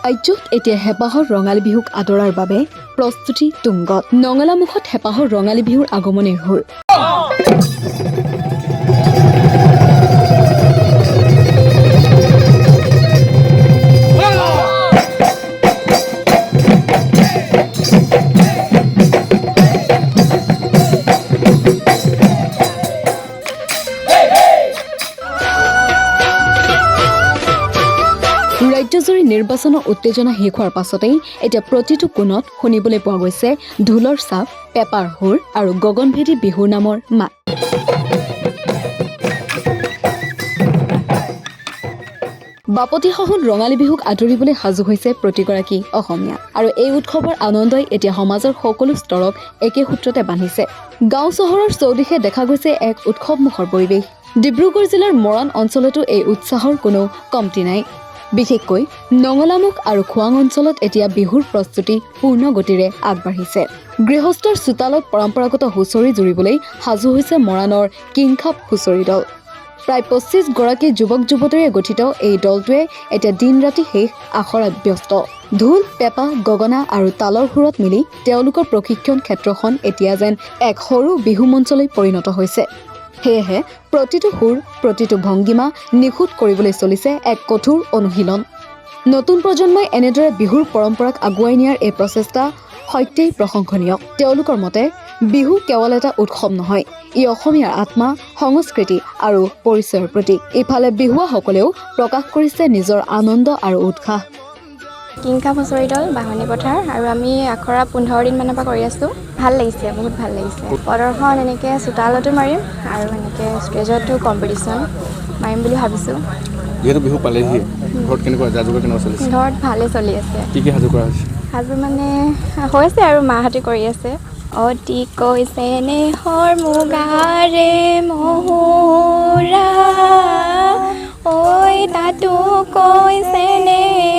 ৰাজ্যত এতিয়া হেঁপাহৰ ৰঙালী বিহুক আদৰাৰ বাবে প্ৰস্তুতি তুংগত। নঙলামুখত হেঁপাহৰ ৰঙালী বিহুৰ আগমনিৰ সুৰ। ৰাজ্যজুৰি নিৰ্বাচনৰ উত্তেজনা শেষ হোৱাৰ পাছতেই এতিয়া প্ৰতিটো কোণত শুনিবলৈ পোৱা গৈছে ঢোলৰ চাপ, পেঁপাৰ সুৰ আৰু গগনভেদী বিহুৰ নামৰ মাত। বাপতিসাহোন ৰঙালী বিহুক আদৰিবলৈ সাজু হৈছে প্ৰতিগৰাকী অসমীয়া। আৰু এই উৎসৱৰ আনন্দই এতিয়া সমাজৰ সকলো স্তৰক একে সূত্ৰতে বান্ধিছে। গাঁও চহৰৰ চৌদিশে দেখা গৈছে এক উৎসৱমুখৰ পৰিৱেশ। ডিব্ৰুগড় জিলাৰ মৰাণ অঞ্চলতো এই উৎসাহৰ কোনো কমতি নাই। বিশেষকৈ নঙলামুখ আৰু খোৱাং অঞ্চলত এতিয়া বিহুৰ প্ৰস্তুতি পূৰ্ণ গতিৰে আগবাঢ়িছে। গৃহস্থৰ চোতালত পৰম্পৰাগত হুঁচৰি জুৰিবলৈ সাজু হৈছে মৰাণৰ কিংখাপ হুঁচৰি দল। প্ৰায় ২৫ গৰাকী যুৱক যুৱতীৰে গঠিত এই দলটোৱে এতিয়া দিন ৰাতি শেষ আখৰাত ব্যস্ত। ঢোল, পেঁপা, গগনা আৰু তালৰ সুৰত মিলি তেওঁলোকৰ প্ৰশিক্ষণ ক্ষেত্ৰখন এতিয়া যেন এক সৰু বিহু মঞ্চলৈ পৰিণত হৈছে। সেয়েহে প্ৰতিটো সুৰ, প্ৰতিটো ভংগীমা নিখুঁত কৰিবলৈ চলিছে এক কঠোৰ অনুশীলন। নতুন প্ৰজন্মই এনেদৰে বিহুৰ পৰম্পৰাক আগুৱাই নিয়াৰ এই প্ৰচেষ্টা সত্যেই প্ৰশংসনীয়। তেওঁলোকৰ মতে বিহু কেৱল এটা উৎসৱ নহয়, ই অসমীয়াৰ আত্মা, সংস্কৃতি আৰু পৰিচয়ৰ প্ৰতীক। ইফালে বিহুৱাসকলেও প্ৰকাশ কৰিছে নিজৰ আনন্দ আৰু উৎসাহ। কিংখাপ হুঁচৰি দল, বাহনী পথাৰ, আৰু আমি আখৰা 15 দিনমানৰ পৰা কৰি আছোঁ। ভাল লাগিছে, বহুত ভাল লাগিছে। প্ৰদৰ্শন এনেকৈ চোতালতো মাৰিম আৰু এনেকৈ ষ্টেজতো কম্পিটিশ্যন মাৰিম বুলি ভাবিছোঁ। যিহেতু বিহু পালেহি, ঘৰত কেনেকুৱা যা-যোগাৰ কেনেকুৱা চলিছে? ঘৰত ভালে চলি আছে। কি কি সাজু কৰা হৈছে? সাজু মানে হৈছে আৰু মাহঁতে কৰি আছে। অতি কৈছে নেহৰ মুগাৰে মহুৰা, ঐ তাতো কৈছে নেহৰ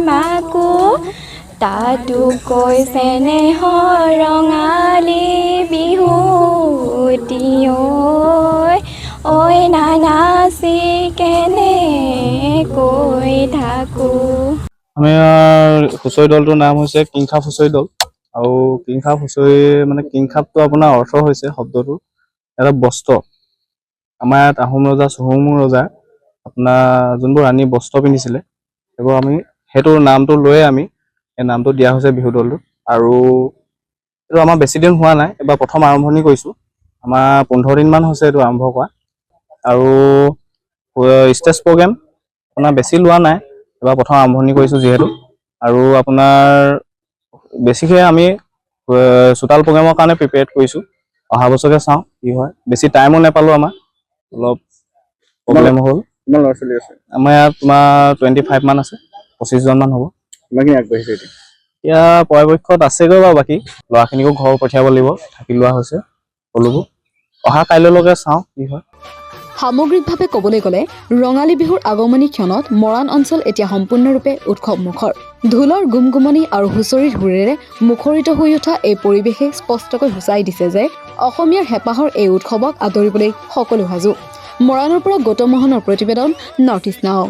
মাকো, তাতো কৈছে নেহৰ ৰঙালী বিহুটি, ঐ নানাচি কেনে কৈ থাকো। আমাৰ হুঁচৰি দলটোৰ নাম হৈছে কিংখাপ হুঁচৰি দল। আৰু কিংখাপ হুঁচৰি মানে কিংখাপটো আপোনাৰ অৰ্থ হৈছে শব্দটো এটা বস্ত্ৰ। আমাৰ ইয়াত আহোম ৰজা, চহম ৰজা আপোনাৰ যোনবোৰ ৰাণী বস্ত্ৰ পিন্ধিছিলে, সেইবোৰ আমি সেইটো নামটো লৈয়ে আমি এই নামটো দিয়া হৈছে বিহু দলটো। আৰু এইটো আমাৰ বেছি দিন হোৱা নাই, এবাৰ প্ৰথম আৰম্ভণি কৰিছোঁ। আমাৰ 15 দিনমান হৈছে এইটো আৰম্ভ কৰা। আৰু ষ্টেজ প্ৰগ্ৰেম আপোনাৰ বেছি লোৱা নাই, এবাৰ প্ৰথম আৰম্ভণি কৰিছোঁ যিহেতু। আৰু আপোনাৰ বেছিকৈ আমি চোতাল প্ৰগ্ৰেমৰ কাৰণে প্ৰিপেয়াৰ কৰিছোঁ। অহা বছৰকে চাওঁ কি হয়। বেছি টাইমো নাপালোঁ, আমাৰ অলপ প্ৰব্লেম হ'ল। কিমান ল'ৰা ছোৱালী আছে? আমাৰ ইয়াত তোমাৰ 25 মান আছে, 25জনমান হ'ব। কিমানখিনি আগবাঢ়িছে এতিয়া? পৰাপক্ষত আছেগৈ বাৰু, বাকী ল'ৰাখিনিকো ঘৰ পঠিয়াব লাগিব, থাকি লোৱা হৈছে সকলোবোৰ। অহা কাইলৈলৈকে চাওঁ কি হয়। সামগ্ৰিকভাৱে ক'বলৈ গ'লে ৰঙালী বিহুৰ আগমনী ক্ষণত মৰাণ অঞ্চল এতিয়া সম্পূৰ্ণৰূপে উৎসৱমুখৰ। ঢোলৰ গুমগুমনি আৰু হুঁচৰিৰ সুৰেৰে মুখৰিত হৈ উঠা এই পৰিৱেশে স্পষ্টকৈ সূচাই দিছে যে অসমীয়াৰ হেঁপাহৰ এই উৎসৱক আদৰিবলৈ সকলো সাজু। মৰাণৰ পৰা গৌতম মোহনৰ প্ৰতিবেদন, নৰ্থ ইষ্ট নাও।